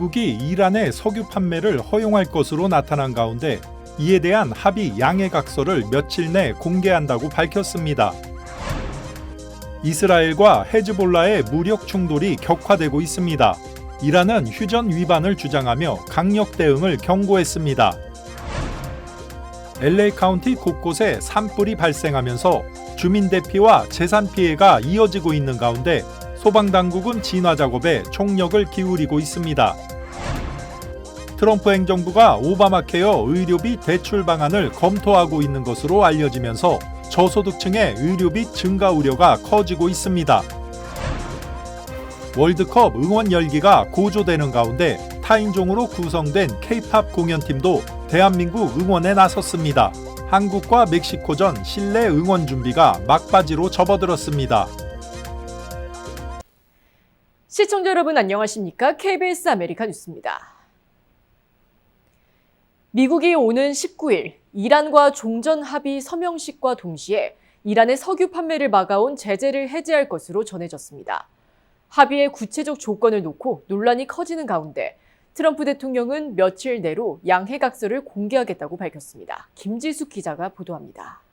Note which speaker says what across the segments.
Speaker 1: 미국이 이란의 석유 판매를 허용할 것으로 나타난 가운데 이에 대한 합의 양해각서를 며칠 내 공개한다고 밝혔습니다. 이스라엘과 헤즈볼라의 무력 충돌이 격화되고 있습니다. 이란은 휴전 위반을 주장하며 강력 대응을 경고했습니다. LA 카운티 곳곳에 산불이 발생하면서 주민 대피와 재산 피해가 이어지고 있는 가운데 소방당국은 진화 작업에 총력을 기울이고 있습니다. 트럼프 행정부가 오바마케어 의료비 대출 방안을 검토하고 있는 것으로 알려지면서 저소득층의 의료비 증가 우려가 커지고 있습니다. 월드컵 응원 열기가 고조되는 가운데 타인종으로 구성된 K-팝 공연팀도 대한민국 응원에 나섰습니다. 한국과 멕시코전 실내 응원 준비가 막바지로 접어들었습니다.
Speaker 2: 시청자 여러분 안녕하십니까? KBS 아메리카 뉴스입니다. 미국이 오는 19일 이란과 종전 합의 서명식과 동시에 이란의 석유 판매를 막아온 제재를 해제할 것으로 전해졌습니다. 합의의 구체적 조건을 놓고 논란이 커지는 가운데 트럼프 대통령은 며칠 내로 양해각서를 공개하겠다고 밝혔습니다. 김지숙 기자가 보도합니다.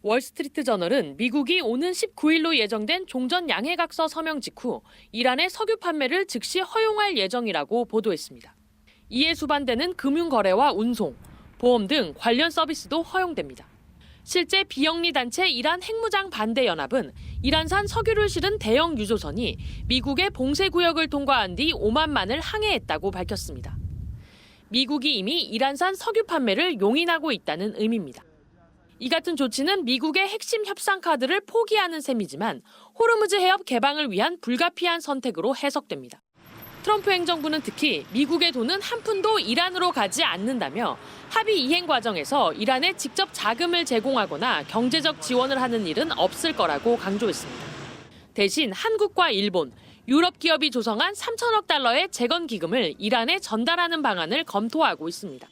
Speaker 3: 월스트리트 저널은 미국이 오는 19일로 예정된 종전 양해각서 서명 직후 이란의 석유 판매를 즉시 허용할 예정이라고 보도했습니다. 이에 수반되는 금융거래와 운송, 보험 등 관련 서비스도 허용됩니다. 실제 비영리 단체 이란 핵무장 반대 연합은 이란산 석유를 실은 대형 유조선이 미국의 봉쇄 구역을 통과한 뒤 오만만을 항해했다고 밝혔습니다. 미국이 이미 이란산 석유 판매를 용인하고 있다는 의미입니다. 이 같은 조치는 미국의 핵심 협상 카드를 포기하는 셈이지만 호르무즈 해협 개방을 위한 불가피한 선택으로 해석됩니다. 트럼프 행정부는 특히 미국의 돈은 한 푼도 이란으로 가지 않는다며 합의 이행 과정에서 이란에 직접 자금을 제공하거나 경제적 지원을 하는 일은 없을 거라고 강조했습니다. 대신 한국과 일본, 유럽 기업이 조성한 3천억 달러의 재건 기금을 이란에 전달하는 방안을 검토하고 있습니다.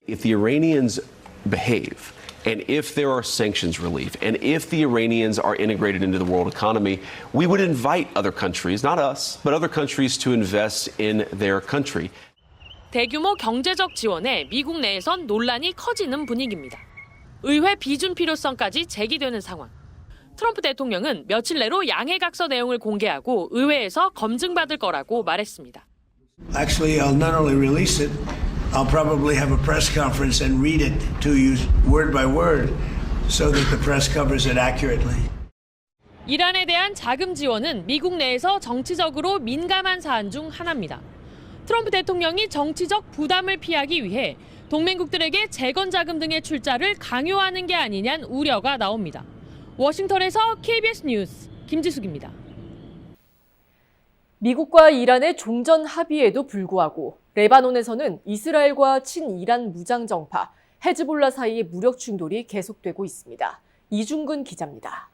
Speaker 4: If the Iranians behave, and if there are sanctions relief, and if the Iranians are integrated into the world economy, we would invite other countries, not us, but other countries to invest in their country.
Speaker 3: 대규모 경제적 지원에 미국 내에선 논란이 커지는 분위기입니다. 의회 비준 필요성까지 제기되는 상황. 트럼프 대통령은 며칠 내로 양해각서 내용을 공개하고 의회에서 검증받을 거라고 말했습니다.
Speaker 5: Actually, I'll not only release it, I'll probably have a press conference and read it to you word by word so that the press covers it accurately.
Speaker 3: 이란에 대한 자금 지원은 미국 내에서 정치적으로 민감한 사안 중 하나입니다. 트럼프 대통령이 정치적 부담을 피하기 위해 동맹국들에게 재건 자금 등의 출자를 강요하는 게 아니냐는 우려가 나옵니다. 워싱턴에서 KBS 뉴스 김지숙입니다.
Speaker 2: 미국과 이란의 종전 합의에도 불구하고 레바논에서는 이스라엘과 친이란 무장정파 헤즈볼라 사이의 무력 충돌이 계속되고 있습니다. 이중근 기자입니다.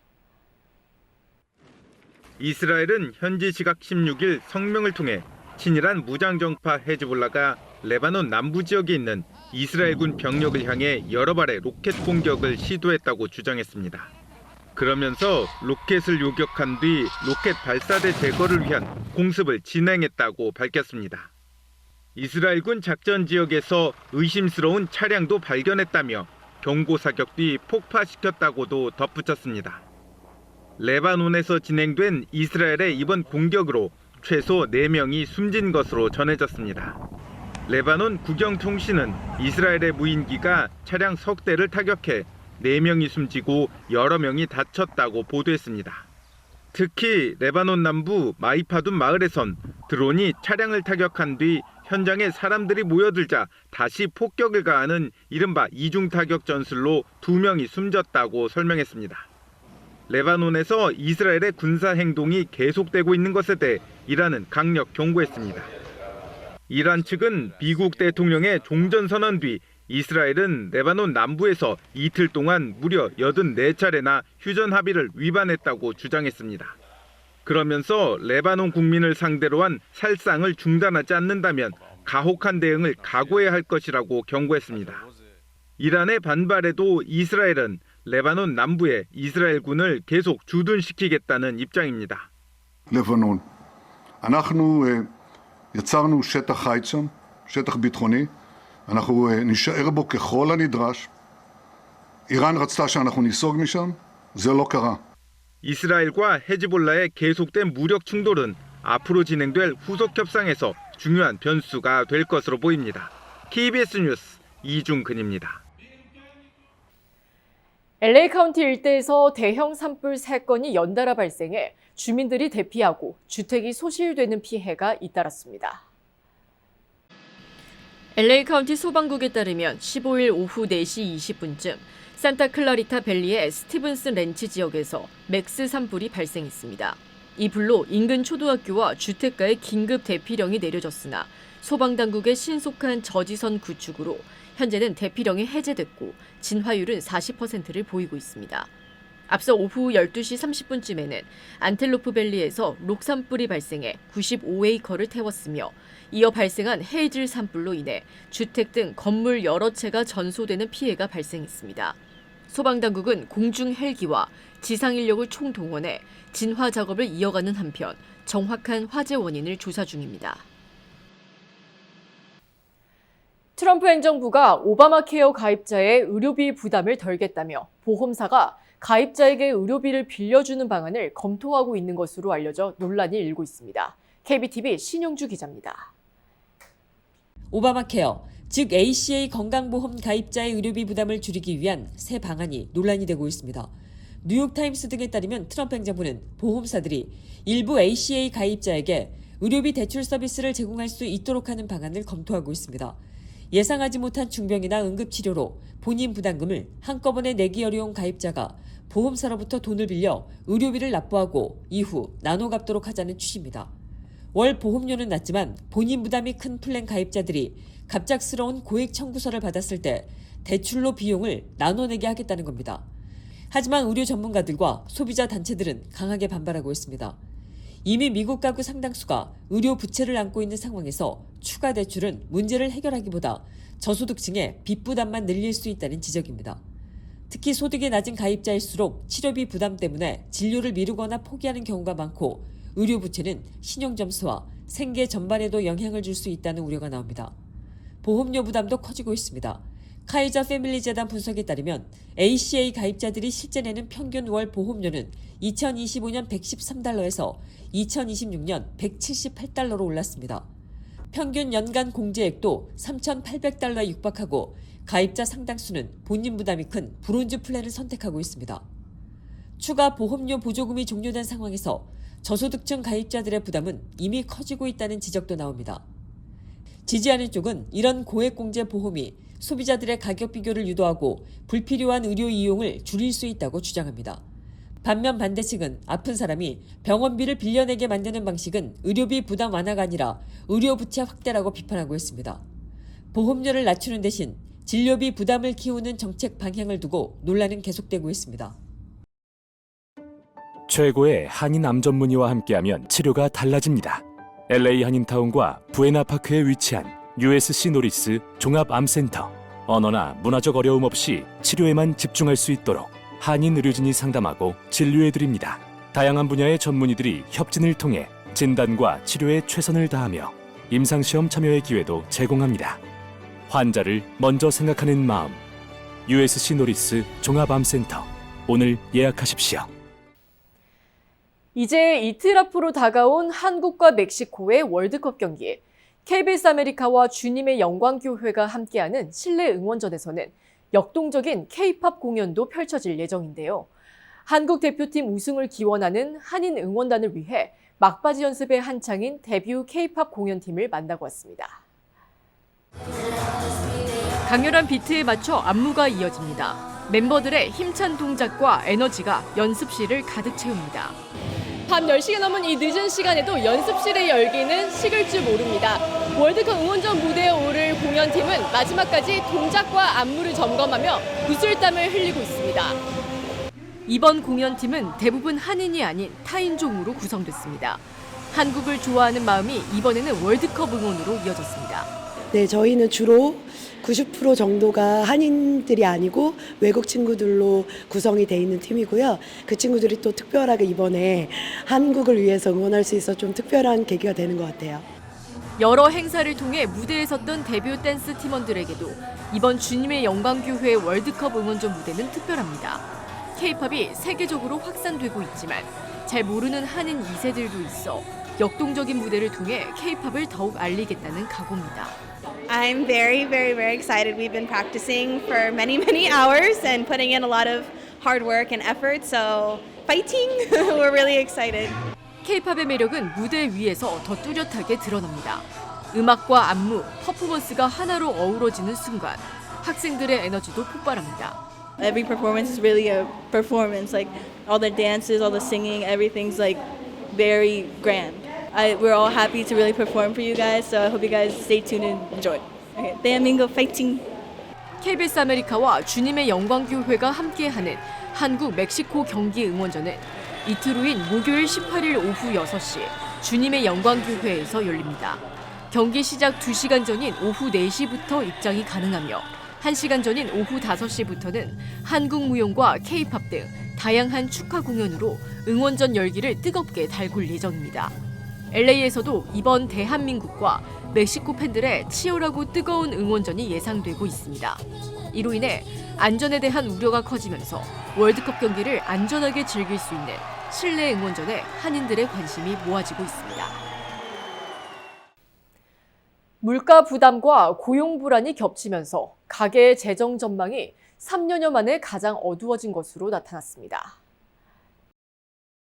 Speaker 6: 이스라엘은 현지 시각 16일 성명을 통해 친이란 무장정파 헤즈볼라가 레바논 남부 지역에 있는 이스라엘군 병력을 향해 여러 발의 로켓 공격을 시도했다고 주장했습니다. 그러면서 로켓을 요격한 뒤 로켓 발사대 제거를 위한 공습을 진행했다고 밝혔습니다. 이스라엘군 작전 지역에서 의심스러운 차량도 발견했다며 경고 사격 뒤 폭파시켰다고도 덧붙였습니다. 레바논에서 진행된 이스라엘의 이번 공격으로 최소 4명이 숨진 것으로 전해졌습니다. 레바논 국영통신은 이스라엘의 무인기가 차량 석 대를 타격해 4명이 숨지고 여러 명이 다쳤다고 보도했습니다. 특히 레바논 남부 마이파둔 마을에선 드론이 차량을 타격한 뒤 현장에 사람들이 모여들자 다시 폭격을 가하는 이른바 이중 타격 전술로 2명이 숨졌다고 설명했습니다. 레바논에서 이스라엘의 군사 행동이 계속되고 있는 것에 대해 이란은 강력 경고했습니다. 이란 측은 미국 대통령의 종전선언 뒤 이스라엘은 레바논 남부에서 이틀 동안 무려 84차례나 휴전 합의를 위반했다고 주장했습니다. 그러면서 레바논 국민을 상대로 한 살상을 중단하지 않는다면 가혹한 대응을 각오해야 할 것이라고 경고했습니다. 이란의 반발에도 이스라엘은 레바논 남부에 이스라엘군을 계속 주둔시키겠다는 입장입니다.
Speaker 7: לבנון. אנחנו יצרנו שטח חיץ שם, שטח ביטחוני, אנחנו נשאר בו ככל הנדרש. איראן רצתה שאנחנו ניסוג משם, זה לא קרה.
Speaker 6: 이스라엘과 헤즈볼라의 계속된 무력 충돌은 앞으로 진행될 후속 협상에서 중요한 변수가 될 것으로 보입니다. KBS 뉴스 이중근입니다.
Speaker 2: LA 카운티 일대에서 대형 산불 3건이 연달아 발생해 주민들이 대피하고 주택이 소실되는 피해가 잇따랐습니다. LA 카운티 소방국에 따르면 15일 오후 4시 20분쯤 산타클라리타 밸리의 스티븐슨 렌치 지역에서 맥스 산불이 발생했습니다. 이 불로 인근 초등학교와 주택가에 긴급 대피령이 내려졌으나 소방당국의 신속한 저지선 구축으로 현재는 대피령이 해제됐고 진화율은 40%를 보이고 있습니다. 앞서 오후 12시 30분쯤에는 안텔로프 밸리에서 록산불이 발생해 95에이커를 태웠으며 이어 발생한 헤이즐 산불로 인해 주택 등 건물 여러 채가 전소되는 피해가 발생했습니다. 소방당국은 공중 헬기와 지상 인력을 총동원해 진화 작업을 이어가는 한편 정확한 화재 원인을 조사 중입니다. 트럼프 행정부가 오바마 케어 가입자의 의료비 부담을 덜겠다며 보험사가 가입자에게 의료비를 빌려주는 방안을 검토하고 있는 것으로 알려져 논란이 일고 있습니다. KBTV 신용주 기자입니다.
Speaker 8: 오바마 케어, 즉 ACA 건강보험 가입자의 의료비 부담을 줄이기 위한 새 방안이 논란이 되고 있습니다. 뉴욕타임스 등에 따르면 트럼프 행정부는 보험사들이 일부 ACA 가입자에게 의료비 대출 서비스를 제공할 수 있도록 하는 방안을 검토하고 있습니다. 예상하지 못한 중병이나 응급치료로 본인 부담금을 한꺼번에 내기 어려운 가입자가 보험사로부터 돈을 빌려 의료비를 납부하고 이후 나눠 갚도록 하자는 취지입니다. 월 보험료는 낮지만 본인 부담이 큰 플랜 가입자들이 갑작스러운 고액 청구서를 받았을 때 대출로 비용을 나눠내게 하겠다는 겁니다. 하지만 의료 전문가들과 소비자 단체들은 강하게 반발하고 있습니다. 이미 미국 가구 상당수가 의료 부채를 안고 있는 상황에서 추가 대출은 문제를 해결하기보다 저소득층의 빚 부담만 늘릴 수 있다는 지적입니다. 특히 소득이 낮은 가입자일수록 치료비 부담 때문에 진료를 미루거나 포기하는 경우가 많고 의료 부채는 신용 점수와 생계 전반에도 영향을 줄 수 있다는 우려가 나옵니다. 보험료 부담도 커지고 있습니다. 카이저 패밀리 재단 분석에 따르면 ACA 가입자들이 실제 내는 평균 월 보험료는 2025년 113달러에서 2026년 178달러로 올랐습니다. 평균 연간 공제액도 3,800달러에 육박하고 가입자 상당수는 본인 부담이 큰 브론즈 플랜을 선택하고 있습니다. 추가 보험료 보조금이 종료된 상황에서 저소득층 가입자들의 부담은 이미 커지고 있다는 지적도 나옵니다. 지지하는 쪽은 이런 고액 공제 보험이 소비자들의 가격 비교를 유도하고 불필요한 의료 이용을 줄일 수 있다고 주장합니다. 반면 반대 측은 아픈 사람이 병원비를 빌려내게 만드는 방식은 의료비 부담 완화가 아니라 의료 부채 확대라고 비판하고 있습니다. 보험료를 낮추는 대신 진료비 부담을 키우는 정책 방향을 두고 논란은 계속되고 있습니다.
Speaker 9: 최고의 한인 암 전문의와 함께하면 치료가 달라집니다. LA 한인타운과 부에나파크에 위치한 USC 노리스 종합암센터. 언어나 문화적 어려움 없이 치료에만 집중할 수 있도록 한인 의료진이 상담하고 진료해드립니다. 다양한 분야의 전문의들이 협진을 통해 진단과 치료에 최선을 다하며 임상시험 참여의 기회도 제공합니다. 환자를 먼저 생각하는 마음. USC 노리스 종합암센터. 오늘 예약하십시오.
Speaker 2: 이제 이틀 앞으로 다가온 한국과 멕시코의 월드컵 경기. KBS 아메리카와 주님의 영광교회가 함께하는 실내 응원전에서는 역동적인 K-팝 공연도 펼쳐질 예정인데요. 한국 대표팀 우승을 기원하는 한인 응원단을 위해 막바지 연습에 한창인 데뷔 K-팝 공연팀을 만나고 왔습니다. 강렬한 비트에 맞춰 안무가 이어집니다. 멤버들의 힘찬 동작과 에너지가 연습실을 가득 채웁니다. 밤 10시가 넘은 이 늦은 시간에도 연습실의 열기는 식을 줄 모릅니다. 월드컵 응원전 무대에 오를 공연팀은 마지막까지 동작과 안무를 점검하며 구슬땀을 흘리고 있습니다. 이번 공연팀은 대부분 한인이 아닌 타인종으로 구성됐습니다. 한국을 좋아하는 마음이 이번에는 월드컵 응원으로 이어졌습니다.
Speaker 10: 네, 저희는 주로 90% 정도가 한인들이 아니고 외국 친구들로 구성이 돼 있는 팀이고요. 그 친구들이 또 특별하게 이번에 한국을 위해서 응원할 수 있어 좀 특별한 계기가 되는 것 같아요.
Speaker 2: 여러 행사를 통해 무대에 섰던 데뷔 댄스 팀원들에게도 이번 주님의 영광교회 월드컵 응원전 무대는 특별합니다. K-팝이 세계적으로 확산되고 있지만 잘 모르는 한인 2세들도 있어 역동적인 무대를 통해 K-팝을 더욱 알리겠다는 각오입니다.
Speaker 11: I'm very excited. We've been practicing for many hours and putting in a lot of hard work and effort. So fighting, we're really excited.
Speaker 2: K-팝의 매력은 무대 위에서 더 뚜렷하게 드러납니다. 음악과 안무, 퍼포먼스가 하나로 어우러지는 순간 학생들의 에너지도 폭발합니다.
Speaker 11: Every performance is really a performance. Like all the dances, all the singing, everything's like very grand. We're all happy to really perform for you guys. So I hope you guys stay tuned and enjoy. Okay, 대한민국 fighting.
Speaker 2: KBS 아메리카와 주님의 영광교회가 함께하는 한국 멕시코 경기 응원전은 이틀 후인 목요일 18일 오후 6시 주님의 영광교회에서 열립니다. 경기 시작 2시간 전인 오후 4시부터 입장이 가능하며 1시간 전인 오후 5시부터는 한국무용과 K-팝 등 다양한 축하 공연으로 응원전 열기를 뜨겁게 달굴 예정입니다. LA에서도 이번 대한민국과 멕시코 팬들의 치열하고 뜨거운 응원전이 예상되고 있습니다. 이로 인해 안전에 대한 우려가 커지면서 월드컵 경기를 안전하게 즐길 수 있는 실내 응원전에 한인들의 관심이 모아지고 있습니다. 물가 부담과 고용 불안이 겹치면서 가계의 재정 전망이 3년여 만에 가장 어두워진 것으로 나타났습니다.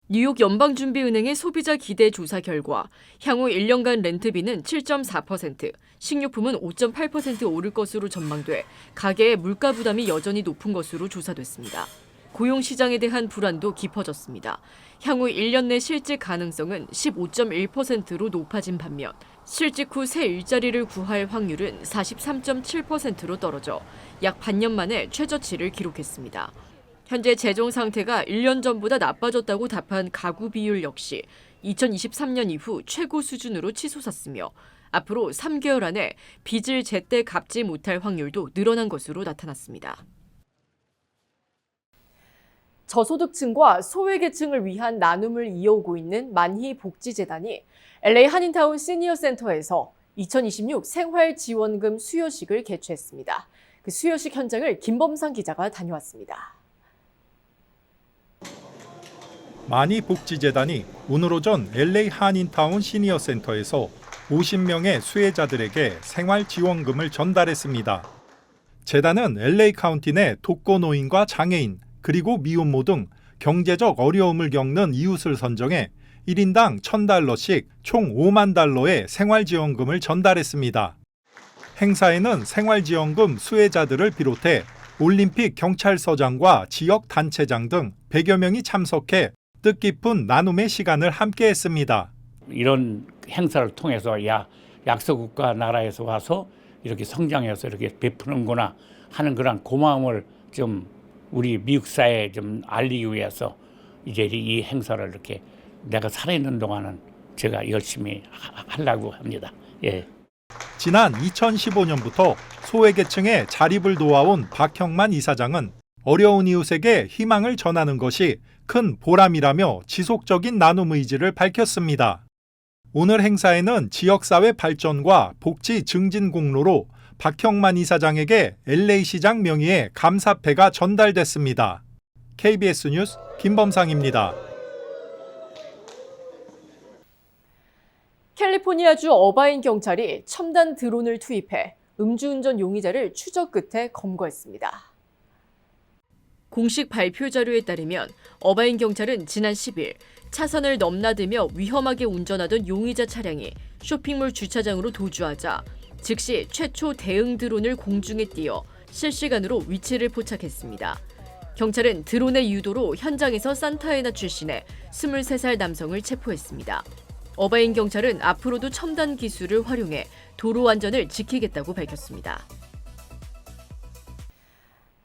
Speaker 2: 뉴욕 연방준비은행의 소비자 기대 조사 결과 향후 1년간 렌트비는 7.4%, 식료품은 5.8% 오를 것으로 전망돼 가계의 물가 부담이 여전히 높은 것으로 조사됐습니다. 고용 시장에 대한 불안도 깊어졌습니다. 향후 1년 내 실직 가능성은 15.1%로 높아진 반면 실직 후 새 일자리를 구할 확률은 43.7%로 떨어져 약 반년 만에 최저치를 기록했습니다. 현재 재정 상태가 1년 전보다 나빠졌다고 답한 가구 비율 역시 2023년 이후 최고 수준으로 치솟았으며 앞으로 3개월 안에 빚을 제때 갚지 못할 확률도 늘어난 것으로 나타났습니다. 저소득층과 소외계층을 위한 나눔을 이어오고 있는 만희복지재단이 LA 한인타운 시니어센터에서 2026 생활지원금 수여식을 개최했습니다. 그 수여식 현장을 김범상 기자가 다녀왔습니다.
Speaker 1: 만희복지재단이 오늘 오전 LA 한인타운 시니어센터에서 50명의 수혜자들에게 생활지원금을 전달했습니다. 재단은 LA 카운티 내 독거노인과 장애인, 그리고 미혼모 등 경제적 어려움을 겪는 이웃을 선정해 1인당 $1,000씩 총 $5만 달러의 생활지원금을 전달했습니다. 행사에는 생활지원금 수혜자들을 비롯해 올림픽 경찰서장과 지역 단체장 등 100여 명이 참석해 뜻깊은 나눔의 시간을 함께했습니다.
Speaker 12: 이런 행사를 통해서 약소국가 나라에서 와서 이렇게 성장해서 이렇게 베푸는구나 하는 그런 고마움을 좀 우리 미국 사회에 좀 알리기 위해서 이제 이 행사를 이렇게 내가 살아있는 동안은 제가 열심히 하려고 합니다. 예.
Speaker 1: 지난 2015년부터 소외계층의 자립을 도와온 박형만 이사장은 어려운 이웃에게 희망을 전하는 것이 큰 보람이라며 지속적인 나눔 의지를 밝혔습니다. 오늘 행사에는 지역사회 발전과 복지 증진 공로로 박형만 이사장에게 LA시장 명의의 감사패가 전달됐습니다. KBS 뉴스 김범상입니다.
Speaker 2: 캘리포니아주 어바인 경찰이 첨단 드론을 투입해 음주운전 용의자를 추적 끝에 검거했습니다. 공식 발표 자료에 따르면 어바인 경찰은 지난 10일 차선을 넘나들며 위험하게 운전하던 용의자 차량이 쇼핑몰 주차장으로 도주하자 즉시 최초 대응 드론을 공중에 띄워 실시간으로 위치를 포착했습니다. 경찰은 드론의 유도로 현장에서 산타에나 출신의 23살 남성을 체포했습니다. 어바인 경찰은 앞으로도 첨단 기술을 활용해 도로 안전을 지키겠다고 밝혔습니다.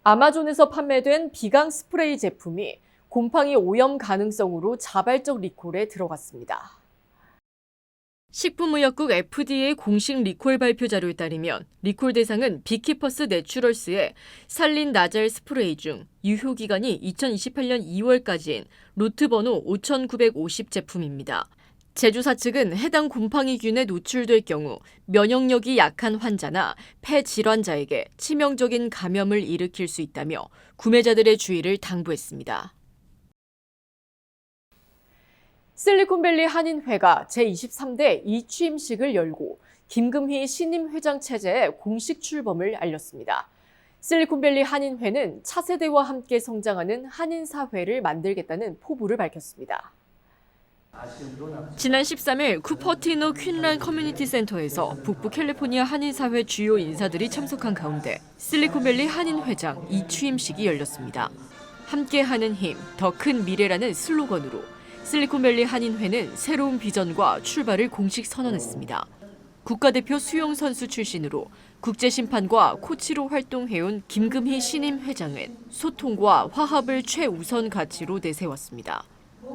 Speaker 2: 아마존에서 판매된 비강 스프레이 제품이 곰팡이 오염 가능성으로 자발적 리콜에 들어갔습니다. 식품의약국 FDA 공식 리콜 발표 자료에 따르면 리콜 대상은 비키퍼스 내추럴스의 살린 나잘 스프레이 중 유효기간이 2028년 2월까지인 로트 번호 5950 제품입니다. 제주사 측은 해당 곰팡이균에 노출될 경우 면역력이 약한 환자나 폐 질환자에게 치명적인 감염을 일으킬 수 있다며 구매자들의 주의를 당부했습니다. 실리콘밸리 한인회가 제23대 이취임식을 열고 김금희 신임 회장 체제에 공식 출범을 알렸습니다. 실리콘밸리 한인회는 차세대와 함께 성장하는 한인사회를 만들겠다는 포부를 밝혔습니다. 지난 13일 쿠퍼티노 퀸란 커뮤니티 센터에서 북부 캘리포니아 한인사회 주요 인사들이 참석한 가운데 실리콘밸리 한인회장 이취임식이 열렸습니다. 함께하는 힘, 더 큰 미래라는 슬로건으로 실리콘밸리 한인회는 새로운 비전과 출발을 공식 선언했습니다. 국가대표 수영선수 출신으로 국제심판과 코치로 활동해온 김금희 신임 회장은 소통과 화합을 최우선 가치로 내세웠습니다.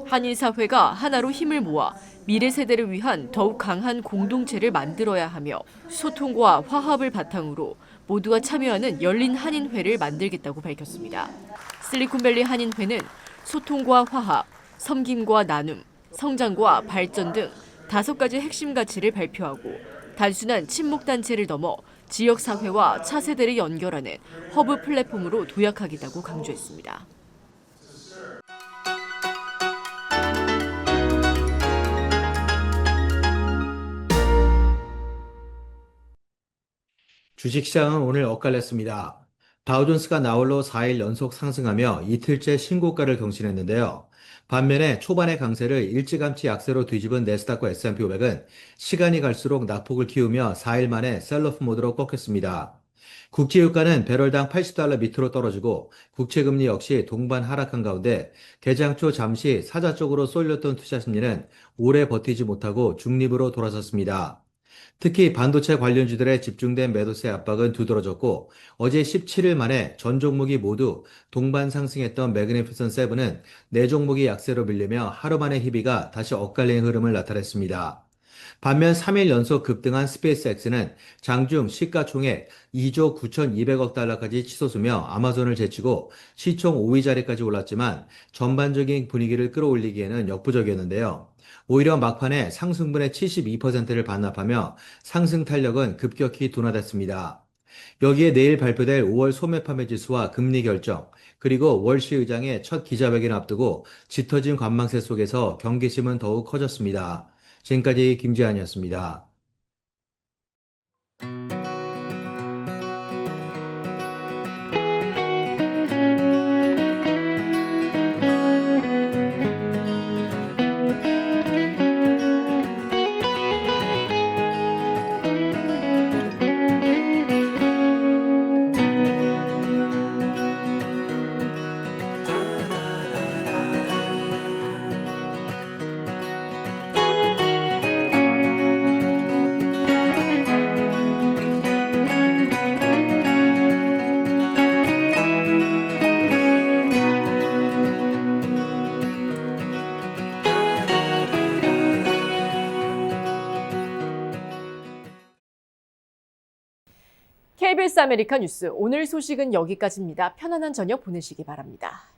Speaker 2: 한인사회가 하나로 힘을 모아 미래 세대를 위한 더욱 강한 공동체를 만들어야 하며 소통과 화합을 바탕으로 모두가 참여하는 열린 한인회를 만들겠다고 밝혔습니다. 실리콘밸리 한인회는 소통과 화합, 섬김과 나눔, 성장과 발전 등 5가지 핵심 가치를 발표하고 단순한 친목단체를 넘어 지역사회와 차세대를 연결하는 허브 플랫폼으로 도약하겠다고 강조했습니다.
Speaker 13: 주식시장은 오늘 엇갈렸습니다. 다우존스가 나홀로 4일 연속 상승하며 이틀째 신고가를 경신했는데요. 반면에 초반의 강세를 일찌감치 약세로 뒤집은 내스닥과 S&P 500은 시간이 갈수록 낙폭을 키우며 4일 만에 셀러프 모드로 꺾였습니다. 국제유가는 배럴당 80달러 밑으로 떨어지고 국채금리 역시 동반 하락한 가운데 개장 초 잠시 사자 쪽으로 쏠렸던 투자 심리는 오래 버티지 못하고 중립으로 돌아섰습니다. 특히 반도체 관련주들의 집중된 매도세 압박은 두드러졌고 어제 17일 만에 전 종목이 모두 동반 상승했던 매그니피선트 7은 4종목이 약세로 밀리며 하루 만에 희비가 다시 엇갈리는 흐름을 나타냈습니다. 반면 3일 연속 급등한 스페이스X는 장중 시가총액 2조 9,200억 달러까지 치솟으며 아마존을 제치고 시총 5위 자리까지 올랐지만 전반적인 분위기를 끌어올리기에는 역부족이었는데요. 오히려 막판에 상승분의 72%를 반납하며 상승 탄력은 급격히 둔화됐습니다. 여기에 내일 발표될 5월 소매 판매 지수와 금리 결정, 그리고 월시 의장의 첫 기자회견을 앞두고 짙어진 관망세 속에서 경계심은 더욱 커졌습니다. 지금까지 김지한이었습니다.
Speaker 2: KBS 아메리카 뉴스 오늘 소식은 여기까지입니다. 편안한 저녁 보내시기 바랍니다.